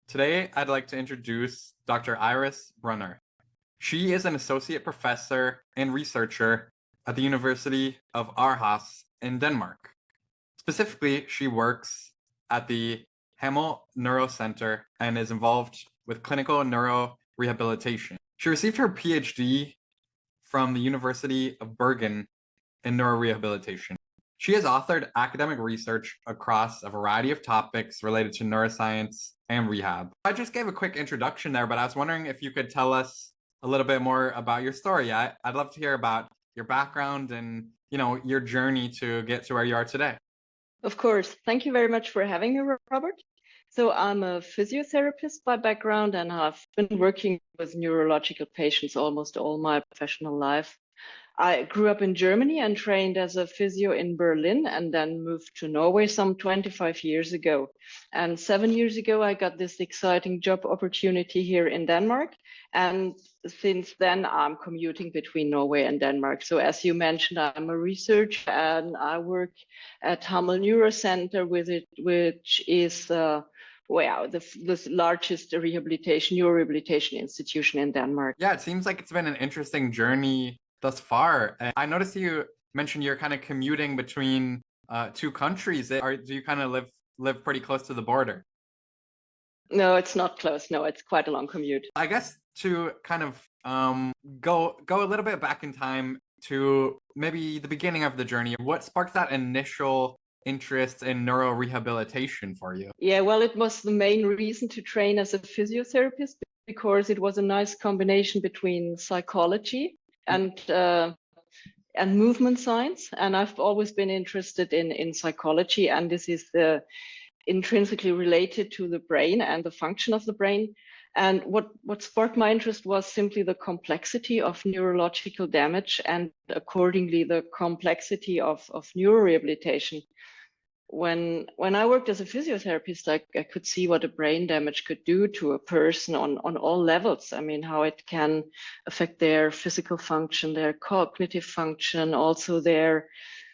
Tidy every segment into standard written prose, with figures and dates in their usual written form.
Today, I'd like to introduce Dr. Iris Brunner. She is an associate professor and researcher at the University of Aarhus in Denmark. Specifically, she works at the Hamel Neuro Center and is involved with clinical neurorehabilitation. She received her PhD from the University of Bergen in neurorehabilitation. She has authored academic research across a variety of topics related to neuroscience and rehab. I just gave a quick introduction there, but I was wondering if you could tell us a little bit more about your story. I'd love to hear about your background and, your journey to get to where you are today. Of course. Thank you very much for having me, Robert. So I'm a physiotherapist by background, and I've been working with neurological patients almost all my professional life. I grew up in Germany and trained as a physio in Berlin and then moved to Norway some 25 years ago. And 7 years ago, I got this exciting job opportunity here in Denmark. And since then, I'm commuting between Norway and Denmark. So as you mentioned, I'm a researcher and I work at Hamel Neuro Center which is the largest neurorehabilitation institution in Denmark. Yeah, it seems like it's been an interesting journey thus far. And I noticed you mentioned you're kind of commuting between two countries. Do you kind of live pretty close to the border? No, it's not close. No, it's quite a long commute. I guess to kind of go a little bit back in time to maybe the beginning of the journey, what sparked that initial interest in neurorehabilitation for you? Yeah, well, it was the main reason to train as a physiotherapist because it was a nice combination between psychology and movement science. And I've always been interested in psychology, and this is intrinsically related to the brain and the function of the brain. And what sparked my interest was simply the complexity of neurological damage and accordingly the complexity of neurorehabilitation. When I worked as a physiotherapist, I could see what a brain damage could do to a person on all levels. I mean, how it can affect their physical function, their cognitive function, also their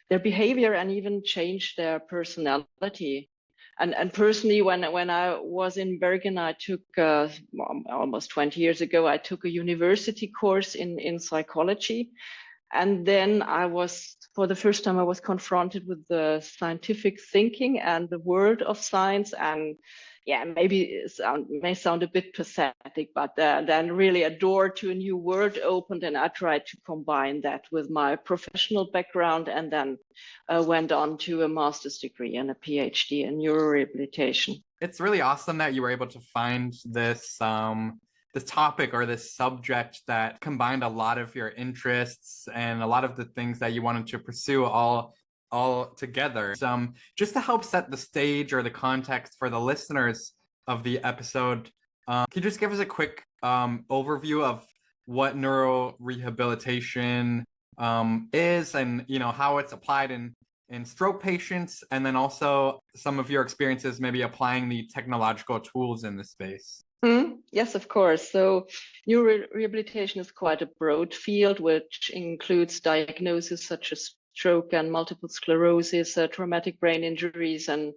behavior, and even change their personality. And personally, when I was in Bergen, I took almost 20 years ago, I took a university course in psychology. And then for the first time, I was confronted with the scientific thinking and the world of science. And yeah, maybe it may sound a bit pathetic, but then really a door to a new world opened, and I tried to combine that with my professional background, and then went on to a master's degree and a PhD in neurorehabilitation. It's really awesome that you were able to find this topic or this subject that combined a lot of your interests and a lot of the things that you wanted to pursue all together. Just to help set the stage or the context for the listeners of the episode, can you just give us a quick overview of what neurorehabilitation is, and how it's applied in stroke patients, and then also some of your experiences maybe applying the technological tools in this space? Yes, of course. So neurorehabilitation is quite a broad field, which includes diagnoses such as stroke and multiple sclerosis, traumatic brain injuries, and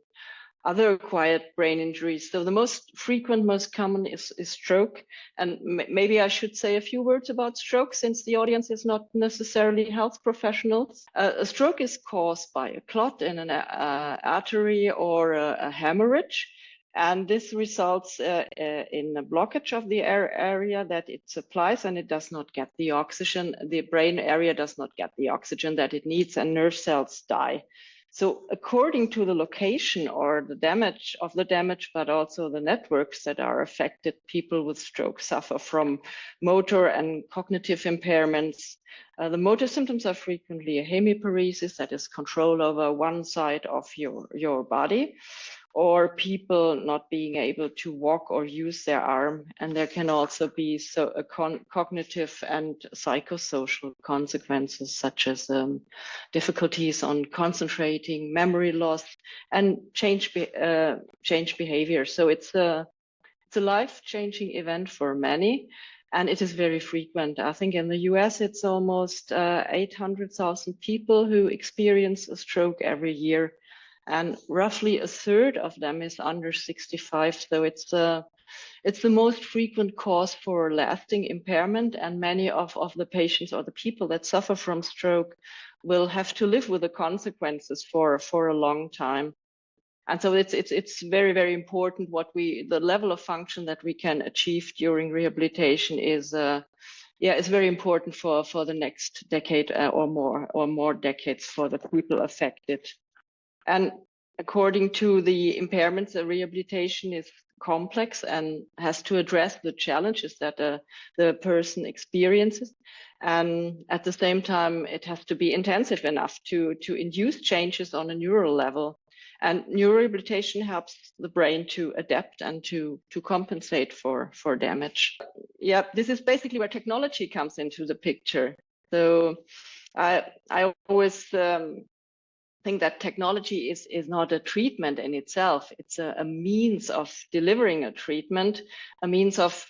other acquired brain injuries. So the most frequent, most common is stroke. And maybe I should say a few words about stroke, since the audience is not necessarily health professionals. A stroke is caused by a clot in an artery or a hemorrhage. And this results in a blockage of the area that it supplies, and it does not get the oxygen. The brain area does not get the oxygen that it needs, and nerve cells die. So according to the location or the damage, but also the networks that are affected, people with stroke suffer from motor and cognitive impairments. The motor symptoms are frequently a hemiparesis, that is control over one side of your body, or people not being able to walk or use their arm. And there can also be cognitive and psychosocial consequences, such as difficulties on concentrating, memory loss, and change behavior. So it's a life-changing event for many, and it is very frequent. I think in the US, it's almost 800,000 people who experience a stroke every year. And roughly a third of them is under 65. So it's it's the most frequent cause for lasting impairment, and many of the patients or the people that suffer from stroke will have to live with the consequences for a long time. And so it's very, very important the level of function that we can achieve during rehabilitation is very important for the next decade or more decades for the people affected. And according to the impairments, the rehabilitation is complex and has to address the challenges that the person experiences. And at the same time, it has to be intensive enough to induce changes on a neural level. And neurorehabilitation helps the brain to adapt and to compensate for damage. Yeah, this is basically where technology comes into the picture. So I always think that technology is not a treatment in itself. It's a means of delivering a treatment, a means of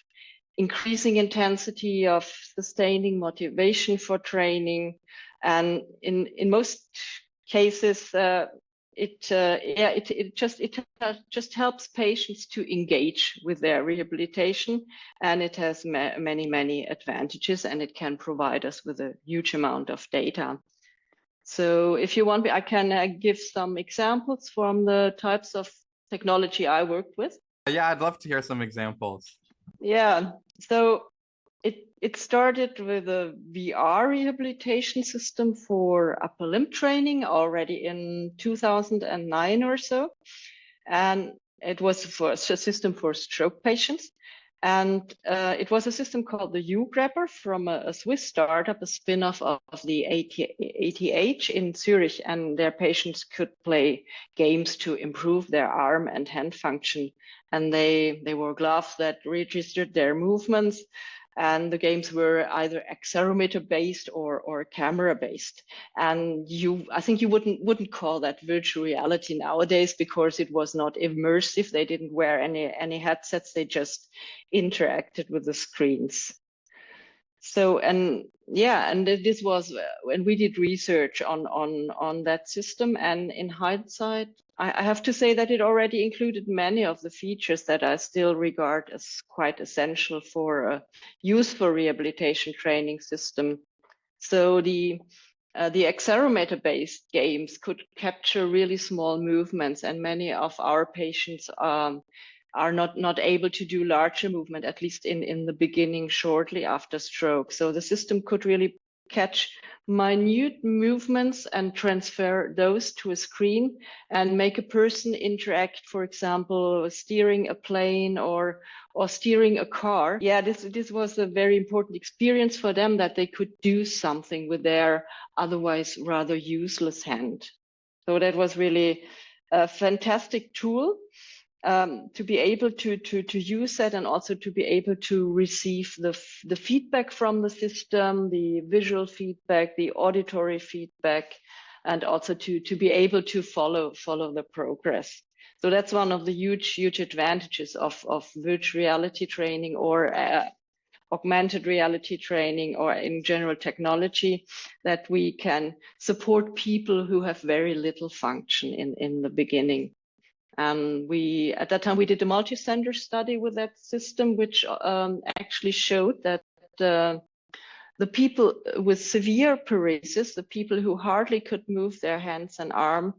increasing intensity, of sustaining motivation for training. And in most cases, it just helps patients to engage with their rehabilitation, and it has many advantages, and it can provide us with a huge amount of data. So if you want, I can give some examples from the types of technology I worked with. Yeah, I'd love to hear some examples. Yeah, so it started with a VR rehabilitation system for upper limb training already in 2009 or so. And it was a system for stroke patients. And it was a system called the U-Grabber from a Swiss startup, a spin-off of the ATH in Zurich. And their patients could play games to improve their arm and hand function. And they wore gloves that registered their movements. And the games were either accelerometer based or camera based. And I think you wouldn't call that virtual reality nowadays, because it was not immersive. They didn't wear any headsets. They just interacted with the screens. So, and this was when we did research on that system. And in hindsight, I have to say that it already included many of the features that I still regard as quite essential for a useful rehabilitation training system. So the accelerometer-based games could capture really small movements, and many of our patients are not able to do larger movement, at least in the beginning, shortly after stroke. So the system could really catch minute movements and transfer those to a screen and make a person interact, for example, steering a plane or steering a car. Yeah, this was a very important experience for them, that they could do something with their otherwise rather useless hand. So that was really a fantastic tool. To be able to use that, and also to be able to receive the feedback from the system, the visual feedback, the auditory feedback, and also to be able to follow the progress. So that's one of the huge advantages of virtual reality training or augmented reality training, or in general technology, that we can support people who have very little function in the beginning. And at that time, we did a multi-center study with that system, which actually showed that the people with severe paresis, the people who hardly could move their hands and arm,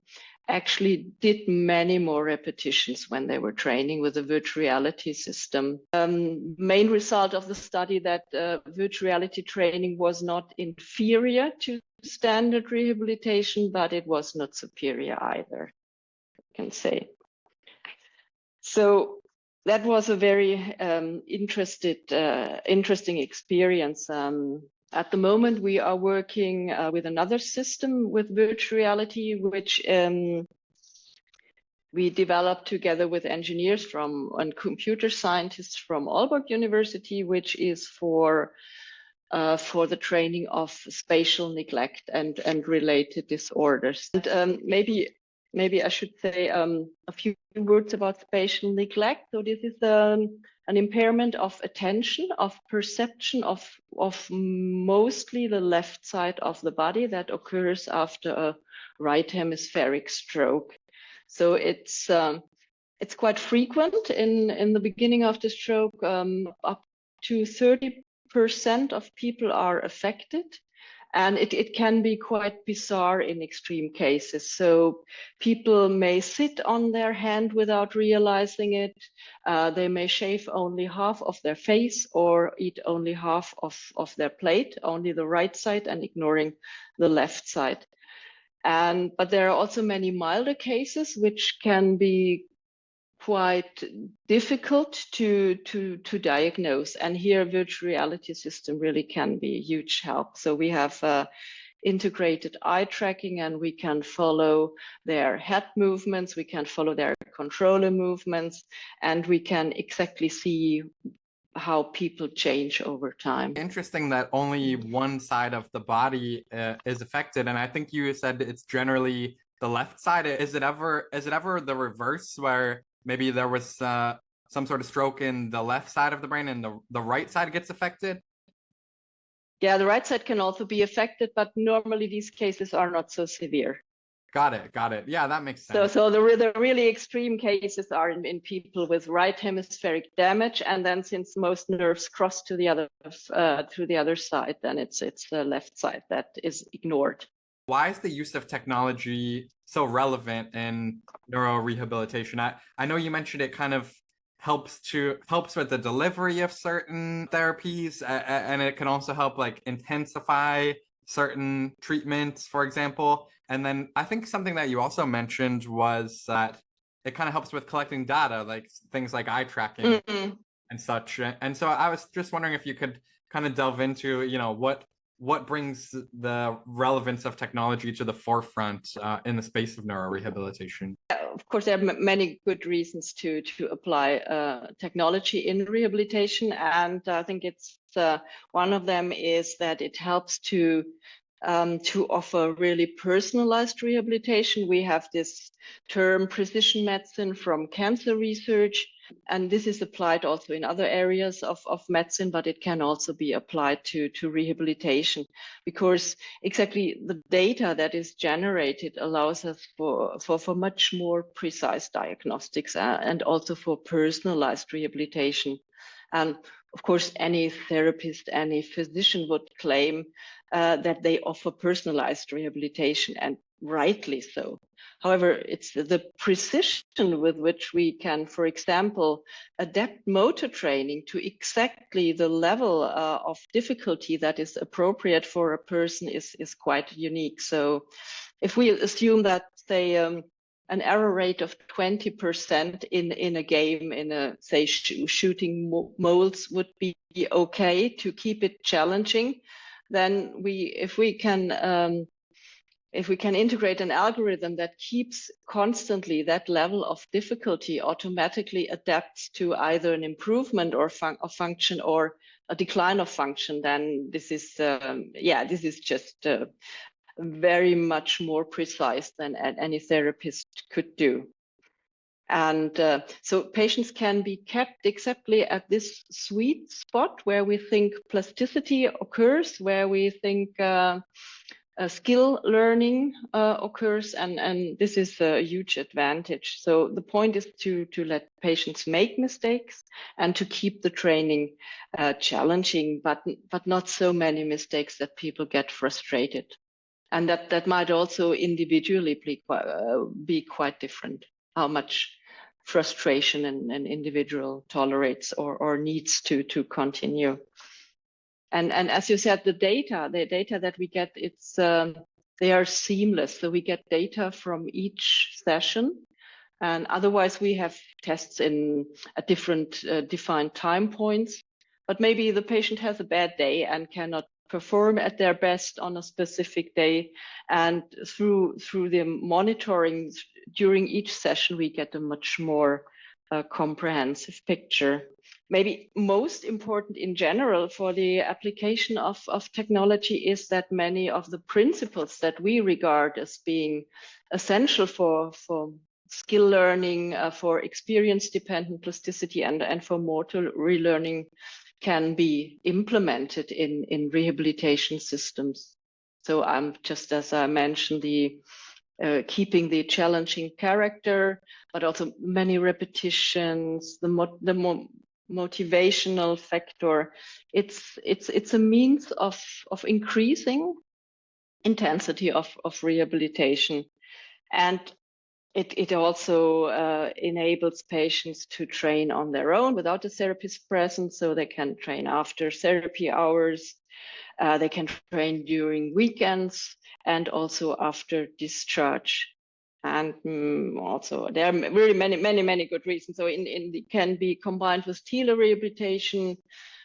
actually did many more repetitions when they were training with the virtual reality system. Main result of the study that virtual reality training was not inferior to standard rehabilitation, but it was not superior either, I can say. So that was a very interesting experience. At the moment, we are working with another system with virtual reality, which we developed together with engineers and computer scientists from Aalborg University, which is for the training of spatial neglect and related disorders. And maybe I should say a few words about spatial neglect. So this is an impairment of attention, of perception of mostly the left side of the body, that occurs after a right hemispheric stroke. So it's It's quite frequent in the beginning of the stroke. Up to 30% of people are affected. And it can be quite bizarre in extreme cases. So people may sit on their hand without realizing it. They may shave only half of their face or eat only half of their plate, only the right side, and ignoring the left side. But there are also many milder cases which can be quite difficult to diagnose. And here virtual reality system really can be a huge help. So we have integrated eye tracking, and we can follow their head movements, we can follow their controller movements, and we can exactly see how people change over time. Interesting that only one side of the body is affected, and I think you said it's generally the left side. Is it ever the reverse, where maybe there was some sort of stroke in the left side of the brain and the right side gets affected? Yeah, the right side can also be affected, but normally these cases are not so severe. Got it. Yeah, that makes sense. So the really extreme cases are in people with right hemispheric damage, and then since most nerves cross to the other side, then it's the left side that is ignored. Why is the use of technology so relevant in neurorehabilitation? I know you mentioned it kind of helps with the delivery of certain therapies, and it can also help like intensify certain treatments, for example. And then I think something that you also mentioned was that it kind of helps with collecting data, like things like eye tracking and such. And so I was just wondering if you could kind of delve into, what brings the relevance of technology to the forefront in the space of neurorehabilitation? Of course, there are many good reasons to apply technology in rehabilitation, and I think it's one of them is that it helps to offer really personalized rehabilitation. We have this term precision medicine from cancer research, and this is applied also in other areas of medicine, but it can also be applied to rehabilitation, because exactly the data that is generated allows us for much more precise diagnostics and also for personalized rehabilitation. And of course, any therapist, any physician would claim that they offer personalized rehabilitation, and rightly so. However, it's the precision with which we can, for example, adapt motor training to exactly the level of difficulty that is appropriate for a person is quite unique. So if we assume that, say, an error rate of 20% in a game, in a, say, shooting molds would be okay to keep it challenging, then if we can integrate an algorithm that keeps constantly that level of difficulty, automatically adapts to either an improvement or of function or a decline of function, then this is just very much more precise than any therapist could do. And so patients can be kept exactly at this sweet spot where we think plasticity occurs, where we think skill learning occurs, and this is a huge advantage. So the point is to let patients make mistakes and to keep the training challenging, but not so many mistakes that people get frustrated. And that might also individually be quite different, how much frustration an individual tolerates or needs to continue. And as you said, the data that we get, they are seamless. So we get data from each session, and otherwise we have tests at different defined time points. But maybe the patient has a bad day and cannot perform at their best on a specific day, and through the monitoring during each session, we get a much more comprehensive picture. Maybe most important in general for the application of technology is that many of the principles that we regard as being essential for skill learning, for experience-dependent plasticity, and for motor relearning can be implemented in rehabilitation systems. So just as I mentioned, keeping the challenging character, but also many repetitions, the motivational factor. It's a means of increasing intensity of rehabilitation, and it also enables patients to train on their own without the therapist present, so they can train after therapy hours, they can train during weekends, and also after discharge. And also there are really many good reasons. So it can be combined with telerehabilitation,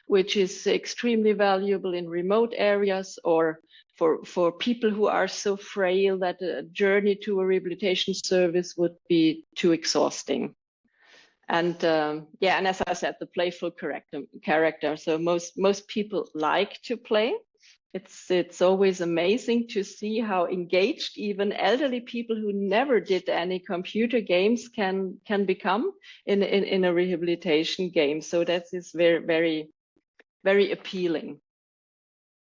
which is extremely valuable in remote areas, or for people who are so frail that a journey to a rehabilitation service would be too exhausting. And yeah, and as I said, the playful character. So most people like to play. It's always amazing to see how engaged even elderly people who never did any computer games can become in a rehabilitation game. So that is very appealing.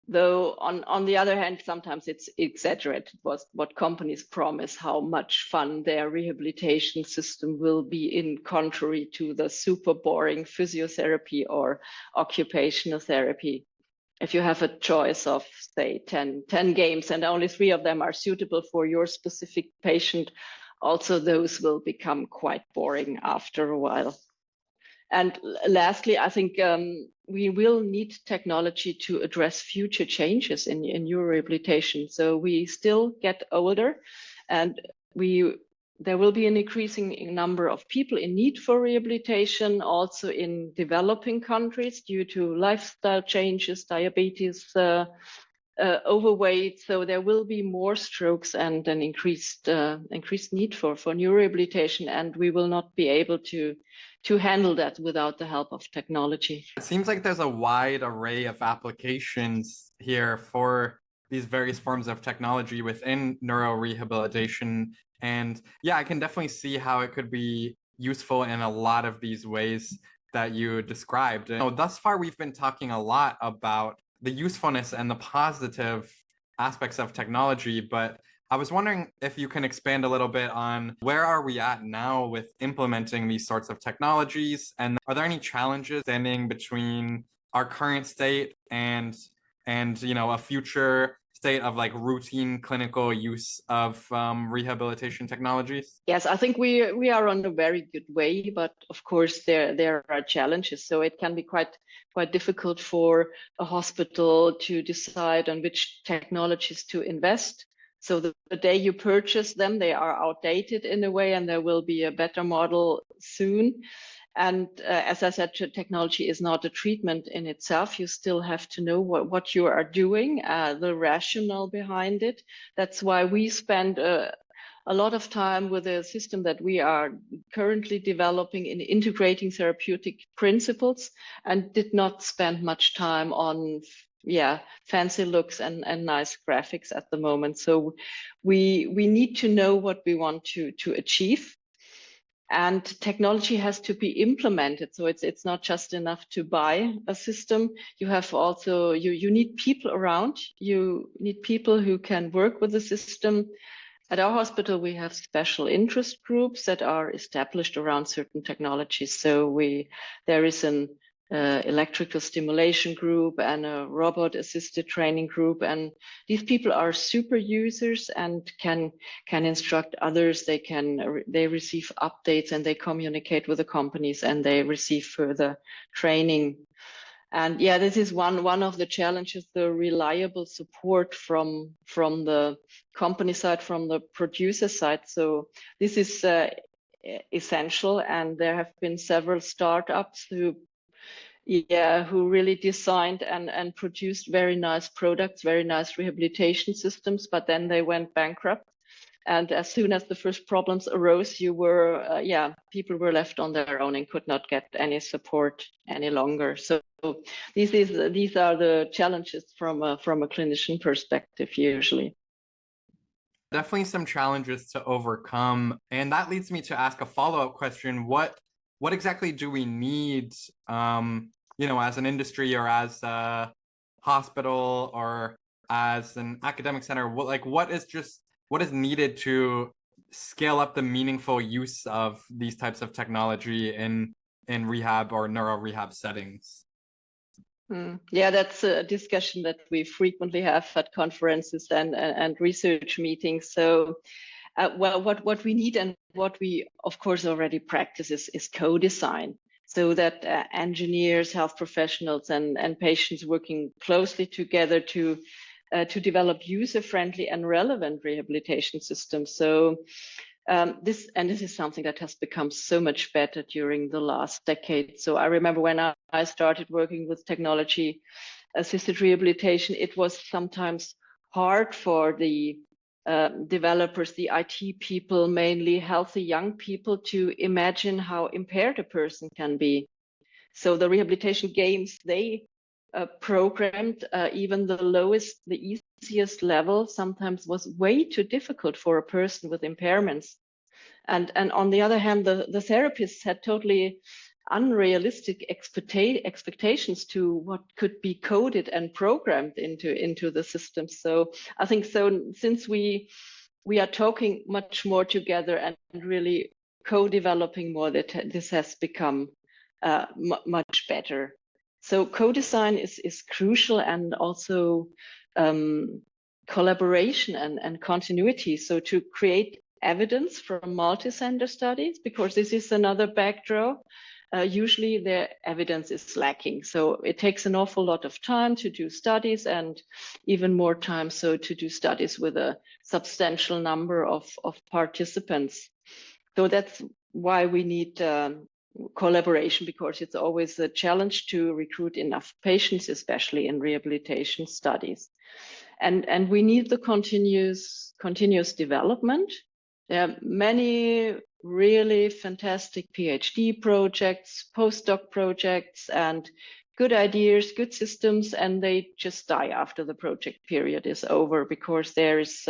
Though on the other hand, sometimes it's exaggerated what companies promise, how much fun their rehabilitation system will be, in contrary to the super boring physiotherapy or occupational therapy. If you have a choice of, say, 10 games and only 3 of them are suitable for your specific patient, also those will become quite boring after a while. And lastly, I think we will need technology to address future changes in neurorehabilitation. So we still get older, and there will be an increasing number of people in need for rehabilitation, also in developing countries due to lifestyle changes, diabetes, overweight. So there will be more strokes and an increased need for neurorehabilitation, and we will not be able to handle that without the help of technology. It seems like there's a wide array of applications here for these various forms of technology within neurorehabilitation. And yeah, I can definitely see how it could be useful in a lot of these ways that you described. And thus far, we've been talking a lot about the usefulness and the positive aspects of technology, but I was wondering if you can expand a little bit on where are we at now with implementing these sorts of technologies, and are there any challenges standing between our current state and a future state of like routine clinical use of rehabilitation technologies? Yes, I think we are on a very good way, but of course there are challenges. So it can be quite difficult for a hospital to decide on which technologies to invest. So the day you purchase them, they are outdated in a way, and there will be a better model soon. And as I said, technology is not a treatment in itself. You still have to know what you are doing, the rationale behind it. That's why we spend a lot of time with a system that we are currently developing in integrating therapeutic principles, and did not spend much time on fancy looks and nice graphics at the moment. So we need to know what we want to achieve, and technology has to be implemented. So it's not just enough to buy a system. You have also you need people around. You need people who can work with the system. At our hospital, we have special interest groups that are established around certain technologies. So there is an electrical stimulation group and a robot assisted training group, and these people are super users and can instruct others. They receive updates, and they communicate with the companies, and they receive further training. And yeah, this is one of the challenges, the reliable support from the company side, from the producer side. So this is essential, and there have been several startups who really designed and produced very nice products, very nice rehabilitation systems, but then they went bankrupt. And as soon as the first problems arose, people were left on their own and could not get any support any longer. So these are the challenges from a clinician perspective usually. Definitely some challenges to overcome, and that leads me to ask a follow-up question. What exactly do we need, as an industry or as a hospital or as an academic center? What is needed to scale up the meaningful use of these types of technology in rehab or neuro-rehab settings? Yeah, that's a discussion that we frequently have at conferences and research meetings. So, well, what we need and what we, of course, already practice is co-design, so that engineers, health professionals, and patients working closely together to develop user-friendly and relevant rehabilitation systems. So this is something that has become so much better during the last decade. So I remember when I started working with technology assisted rehabilitation, it was sometimes hard for the developers, the IT people, mainly healthy young people, to imagine how impaired a person can be. So the rehabilitation games they programmed, even the easiest level sometimes was way too difficult for a person with impairments. And on the other hand, the therapists had totally unrealistic expectations to what could be coded and programmed into the system. So I think since we are talking much more together and really co-developing more, that this has become much better. So co-design is crucial, and also collaboration and continuity. So to create evidence from multi-center studies, because this is another backdrop. Usually the evidence is lacking. So it takes an awful lot of time to do studies, and even more time so to do studies with a substantial number of participants. So that's why we need collaboration, because it's always a challenge to recruit enough patients, especially in rehabilitation studies. And we need the continuous development. There are many really fantastic PhD projects, postdoc projects, and good ideas, good systems, and they just die after the project period is over, because there is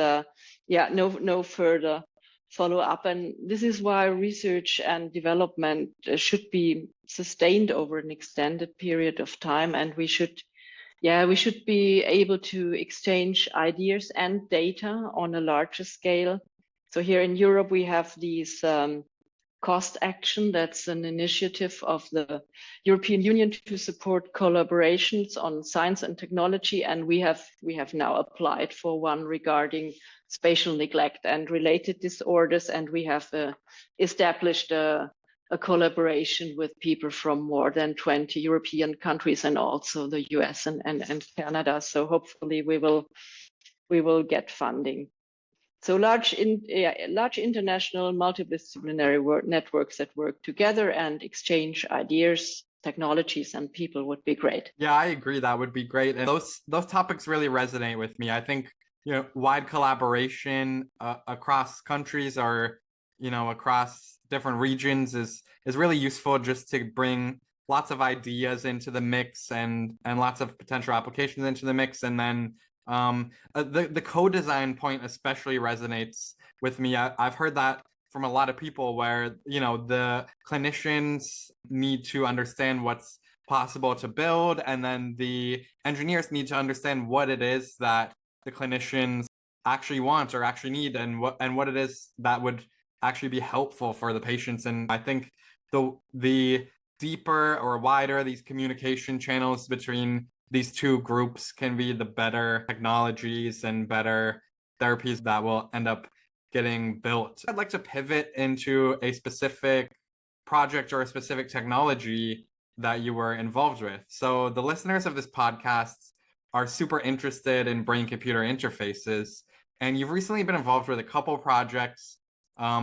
no further follow up. And this is why research and development should be sustained over an extended period of time, and we should be able to exchange ideas and data on a larger scale. So here in Europe, we have these cost action. That's an initiative of the European Union to support collaborations on science and technology. And we have now applied for one regarding spatial neglect and related disorders. And we have established a collaboration with people from more than 20 European countries, and also the US and Canada. So hopefully we will get funding. So large international multidisciplinary networks that work together and exchange ideas, technologies, and people would be great. Yeah, I agree. That would be great. And those topics really resonate with me. I think, wide collaboration across countries or, across different regions is really useful, just to bring lots of ideas into the mix and lots of potential applications into the mix. And then the co-design point especially resonates with me. I've heard that from a lot of people, where the clinicians need to understand what's possible to build, and then the engineers need to understand what it is that the clinicians actually want or actually need, and what it is that would actually be helpful for the patients. And I think the deeper or wider these communication channels between these two groups can be, the better technologies and better therapies that will end up getting built. I'd like to pivot into a specific project or a specific technology that you were involved with. So the listeners of this podcast are super interested in brain-computer interfaces, and you've recently been involved with a couple projects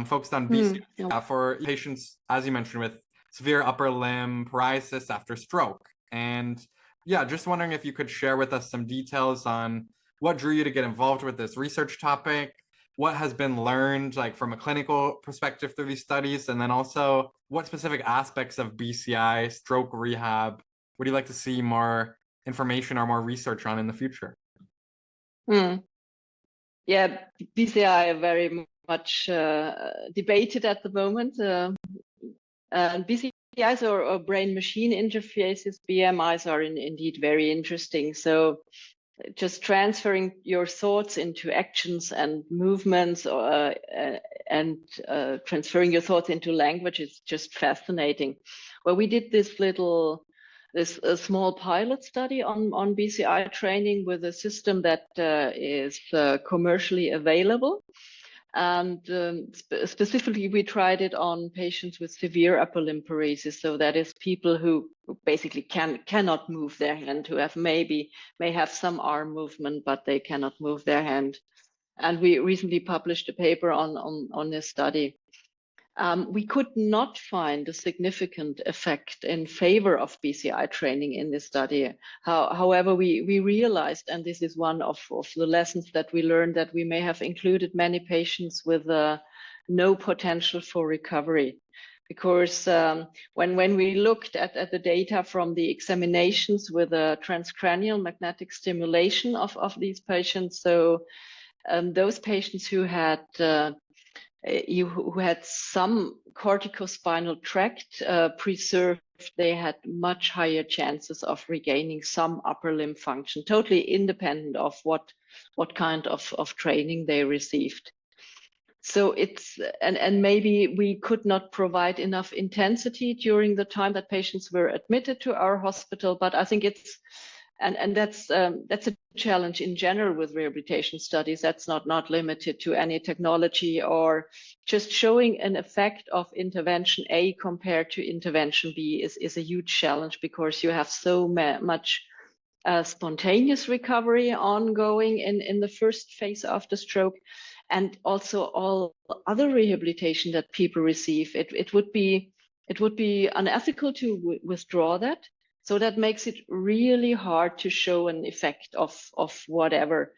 focused on BCI for patients, as you mentioned, with severe upper limb paresis after stroke. And just wondering if you could share with us some details on what drew you to get involved with this research topic, what has been learned from a clinical perspective through these studies, and then also what specific aspects of BCI, stroke rehab, would you like to see more information or more research on in the future? Yeah, BCI are very much debated at the moment. BCIs or brain-machine interfaces, BMIs, are indeed very interesting. So just transferring your thoughts into actions and movements, and transferring your thoughts into language is just fascinating. Well, we did this a small pilot study on BCI training with a system that is commercially available. And specifically, we tried it on patients with severe upper limb paresis. So that is people who basically cannot move their hand, who may have some arm movement, but they cannot move their hand. And we recently published a paper on this study. We could not find a significant effect in favor of BCI training in this study. However, we realized, and this is one of the lessons that we learned, that we may have included many patients with no potential for recovery. Because when we looked at the data from the examinations with a transcranial magnetic stimulation of these patients, so those patients who had some corticospinal tract preserved, they had much higher chances of regaining some upper limb function, totally independent of what kind of training they received. So it's, and maybe we could not provide enough intensity during the time that patients were admitted to our hospital, but I think it's, and that's a challenge in general with rehabilitation studies. That's not limited to any technology, or just showing an effect of intervention A compared to intervention B is a huge challenge, because you have so much spontaneous recovery ongoing in the first phase of the stroke, and also all other rehabilitation that people receive. It would be unethical to withdraw that. So that makes it really hard to show an effect of whatever.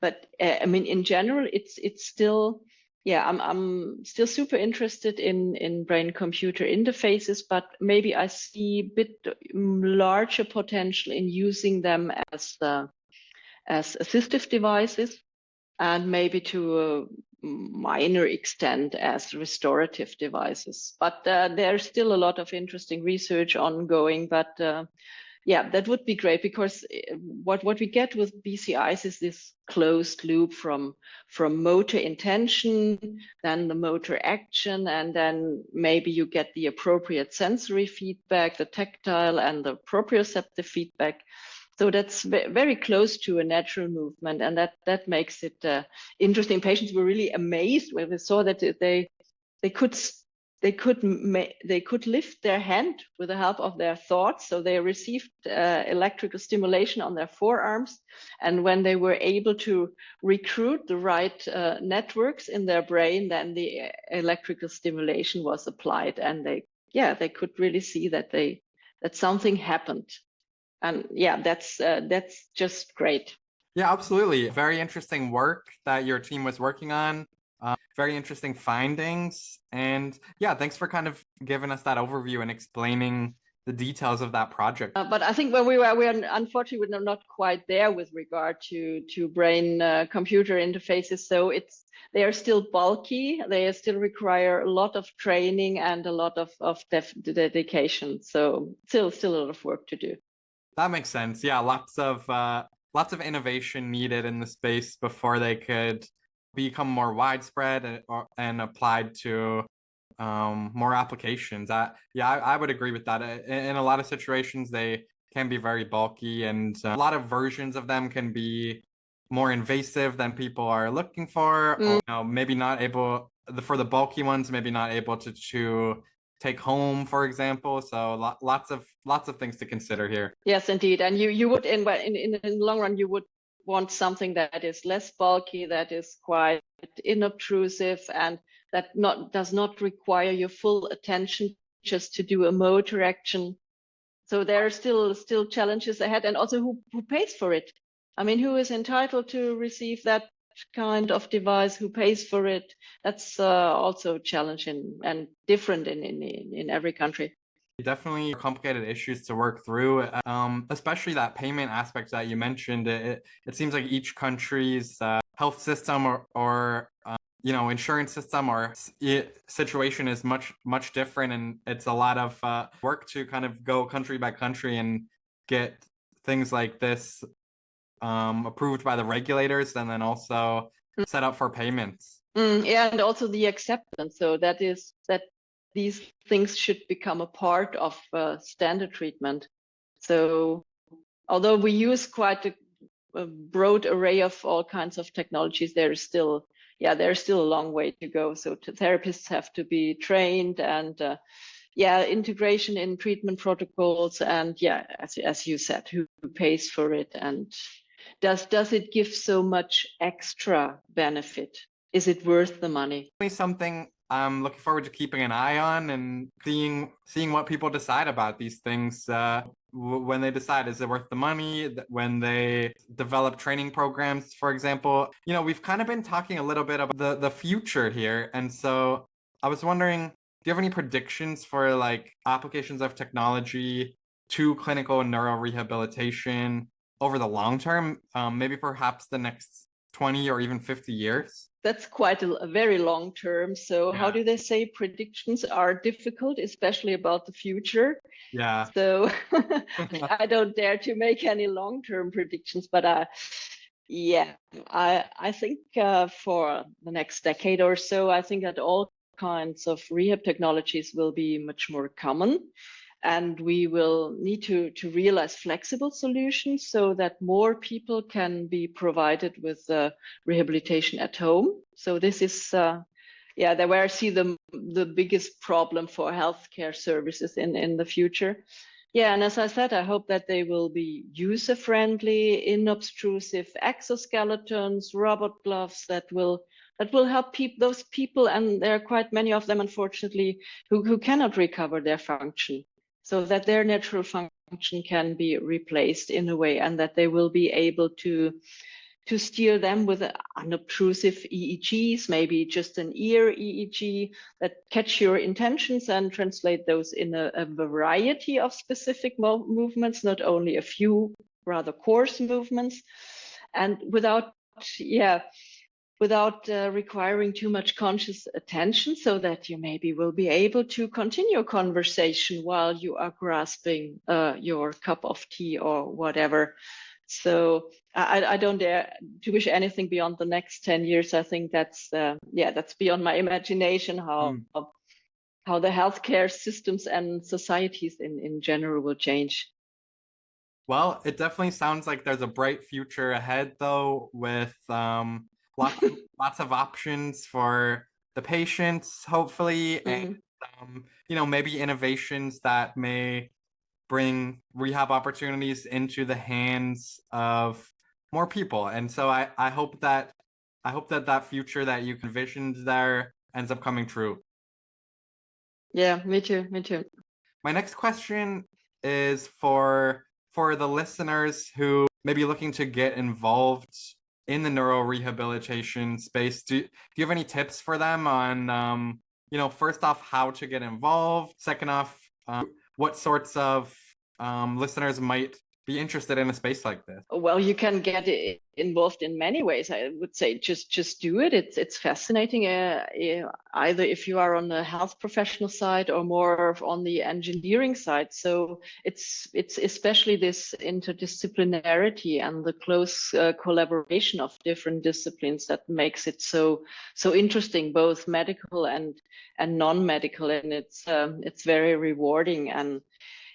But I mean, in general, it's still, yeah, I'm still super interested in brain-computer interfaces, but maybe I see a bit larger potential in using them as assistive devices, and maybe to a minor extent as restorative devices. But there's still a lot of interesting research ongoing. But yeah, that would be great, because what we get with BCIs is this closed loop from motor intention, then the motor action, and then maybe you get the appropriate sensory feedback, the tactile and the proprioceptive feedback. So that's very close to a natural movement, and that makes it interesting. Patients were really amazed when they saw that they could lift their hand with the help of their thoughts. So they received electrical stimulation on their forearms, and when they were able to recruit the right networks in their brain, then the electrical stimulation was applied, and they could really see that something happened. And yeah, that's just great. Yeah, absolutely. Very interesting work that your team was working on. Very interesting findings. And yeah, thanks for kind of giving us that overview and explaining the details of that project. But I think when we are unfortunately we're not quite there with regard to brain computer interfaces. So they are still bulky. They still require a lot of training and a lot of dedication. So still a lot of work to do. That makes sense. Yeah, lots of innovation needed in the space before they could become more widespread and applied to more applications. I would agree with that. In a lot of situations, they can be very bulky, and a lot of versions of them can be more invasive than people are looking for, or maybe not able, for the bulky ones, maybe not able to take home, for example. So lots of things to consider here. Yes, indeed. And you would in the long run, you would want something that is less bulky, that is quite inobtrusive, and that does not require your full attention just to do a motor action. So there are still challenges ahead, and also who pays for it? I mean, who is entitled to receive that kind of device? Who pays for it? That's also challenging and different in every country. Definitely complicated issues to work through, especially that payment aspect that you mentioned. It seems like each country's health system or insurance system or situation is much different, and it's a lot of work to kind of go country by country and get things like this approved by the regulators and then also set up for payments. Yeah, and also the acceptance. So that is that these things should become a part of standard treatment. So although we use quite a broad array of all kinds of technologies, there's still a long way to go. So therapists have to be trained, and integration in treatment protocols, and as you said, who pays for it, and does it give so much extra benefit? Is it worth the money? Something I'm looking forward to keeping an eye on and seeing what people decide about these things when they decide, is it worth the money? When they develop training programs, for example. We've kind of been talking a little bit about the future here. And so I was wondering, do you have any predictions for like applications of technology to clinical neurorehabilitation over the long term, maybe perhaps the next 20 or even 50 years? That's quite a very long term. So how do they say predictions are difficult, especially about the future? Yeah. So I don't dare to make any long-term predictions, but I think for the next decade or so, I think that all kinds of rehab technologies will be much more common. And we will need to realize flexible solutions so that more people can be provided with rehabilitation at home. So this is, where I see the biggest problem for healthcare services in the future. Yeah, and as I said, I hope that they will be user-friendly, inobtrusive exoskeletons, robot gloves that will help those people, and there are quite many of them, unfortunately, who cannot recover their function, so that their natural function can be replaced in a way, and that they will be able to steer them with unobtrusive EEGs, maybe just an ear EEG that catch your intentions and translate those in a variety of specific movements, not only a few rather coarse movements, and without requiring too much conscious attention, so that you maybe will be able to continue conversation while you are grasping your cup of tea or whatever. So I don't dare to wish anything beyond the next 10 years. I think that's beyond my imagination, how the healthcare systems and societies in general will change. Well, it definitely sounds like there's a bright future ahead, though, with lots of options for the patients, hopefully, and maybe innovations that may bring rehab opportunities into the hands of more people. And so I hope that future that you envisioned there ends up coming true. Yeah, me too. My next question is for the listeners who may be looking to get involved in the neurorehabilitation space. Do you have any tips for them on, first off, how to get involved? Second off, what sorts of listeners might be interested in a space like this? Well, you can get involved in many ways. I would say just do it. It's fascinating. Either if you are on the health professional side or more on the engineering side. So it's especially this interdisciplinarity and the close collaboration of different disciplines that makes it so interesting, both medical and non-medical, and it's very rewarding. And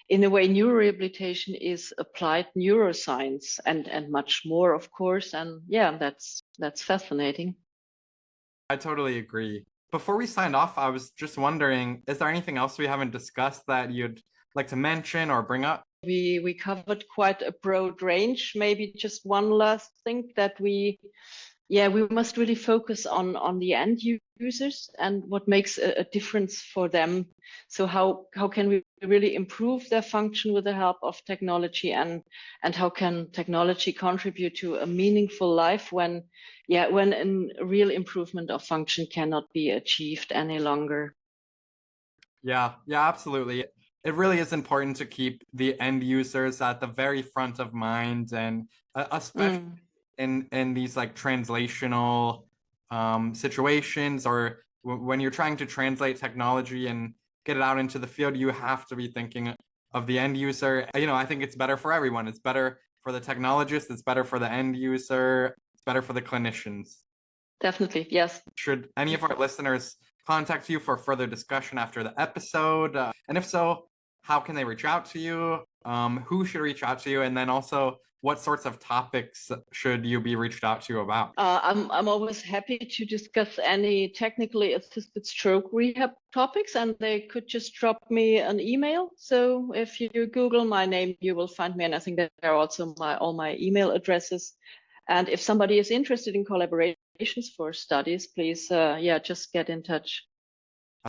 in a way, neurorehabilitation is applied neuroscience and much more, of course. And that's fascinating. I totally agree. Before we signed off, I was just wondering, is there anything else we haven't discussed that you'd like to mention or bring up? We covered quite a broad range. Maybe just one last thing, that we must really focus on the end users and what makes a difference for them. So how can we really improve their function with the help of technology, and how can technology contribute to a meaningful life when a real improvement of function cannot be achieved any longer? Yeah, absolutely. It really is important to keep the end users at the very front of mind, and especially in these like translational situations, or when you're trying to translate technology and get it out into the field, you have to be thinking of the end user. I think it's better for everyone. It's better for the technologist, it's better for the end user, it's better for the clinicians. Definitely, yes. Should any of our listeners contact you for further discussion after the episode? And if so, how can they reach out to you? Who should reach out to you? And then also, what sorts of topics should you be reached out to about? I'm always happy to discuss any technically assisted stroke rehab topics, and they could just drop me an email. So if you Google my name, you will find me, and I think that there are also all my email addresses. And if somebody is interested in collaborations for studies, please, just get in touch.